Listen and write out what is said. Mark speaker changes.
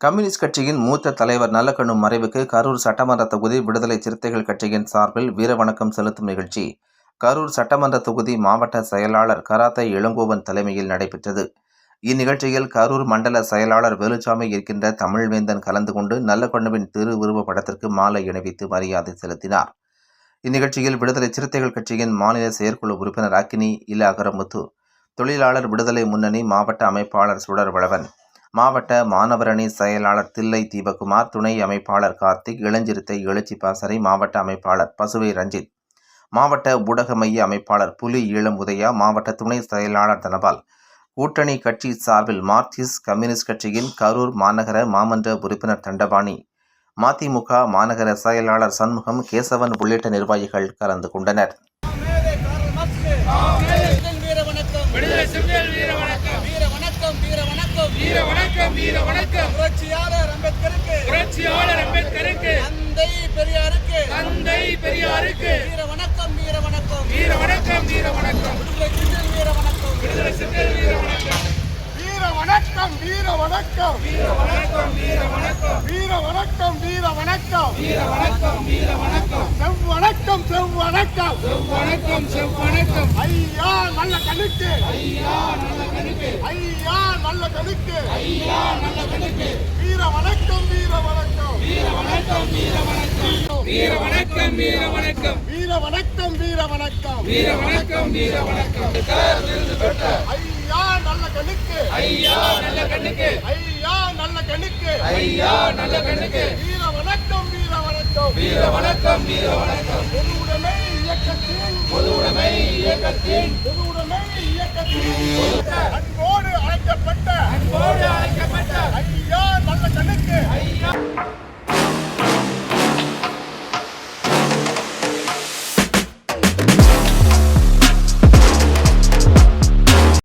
Speaker 1: Communist கட்சியின் மூத்த தலைவர் நல்லக்கண்ணு மறைவுக்கு கரூர் சட்டமன்ற தொகுதி விடுதலை சிறுத்தைகள் கட்சியின் சார்பில் வீரவணக்கம் செலுத்தும் நிகழ்ச்சி கரூர் சட்டமன்ற தொகுதி மாவட்ட செயலாளர் கராத்தை இளங்கோவன் தலைமையில் நடைபெற்றது. இந்நிகழ்ச்சியில் கரூர் மண்டல செயலாளர் வேலுச்சாமி இருக்கின்ற தமிழ்வேந்தன் கலந்து கொண்டு நல்லக்கண்ணுவின் திருவுருவ படத்திற்கு மாலை அணிவித்து மரியாதை செலுத்தினார். இந்நிகழ்ச்சியில் விடுதலை சிறுத்தைகள் கட்சியின் மாநில செயற்குழு உறுப்பினர் அக்கினி இல அகரமுத்து, தொழிலாளர் விடுதலை முன்னணி மாவட்ட அமைப்பாளர் சுடர்வளவன், மாவட்ட மாணவரணி செயலாளர் தில்லை தீபகுமார், துணை அமைப்பாளர் கார்த்திக், இளஞ்சிறுத்தை எழுச்சி பாசறை மாவட்ட அமைப்பாளர் பசுவை ரஞ்சித், மாவட்ட ஊடக மைய அமைப்பாளர் புலி ஈழம் உதயா, மாவட்ட துணை செயலாளர் தனபால், கூட்டணி கட்சி சார்பில் மார்க்சிஸ்ட் கம்யூனிஸ்ட் கட்சியின் கரூர் மாநகர மாமன்ற உறுப்பினர் தண்டபாணி, மதிமுக மாநகர செயலாளர் சண்முகம், கேசவன் உள்ளிட்ட நிர்வாகிகள் கலந்து கொண்டனர்.
Speaker 2: புரட்சியாளர் அம்பேத்கருக்கு தந்தை பெரியாருக்கு வீர வணக்கம் வீர வணக்கம் விடுதலை சிறுத்தைகள் வீர வணக்கம் வீர வணக்கம் வீர வணக்கம் வீர வணக்கம் வீர வணக்கம் வீர வணக்கம் வீர வணக்கம் வீர வணக்கம் வீர வணக்கம் செவ்வணக்கம் செவ்வணக்கம் செவ்வணக்கம் செவ்வணக்கம் ஐயா நல்ல கணக்கு ஐயா நல்ல கணக்கு ஐயா நல்ல கணக்கு ஐயா நல்ல கணக்கு வீர வணக்கம் வீர வணக்கம் வீர வணக்கம் வீர வணக்கம் வீர வணக்கம் வீர வணக்கம் வீர வணக்கம் வீர வணக்கம் வீர வணக்கம் வீர வணக்கம் விருது பெற்ற ஐயா நல்ல கணக்கு ஐயா நல்ல கணக்கு ஐயா நல்ல கணக்கு ஐயா நல்ல கணக்கு வீர வணக்கம் வீர வணக்கம் வீர வணக்கம் வீர வணக்கம் பொதுவுடைமை இயக்கத்தின் பொதுவுடைமை இயக்கத்தின் பொதுவுடைமை இயக்கத்தின் அன்போடு அழைக்கப்பட்ட ஐயா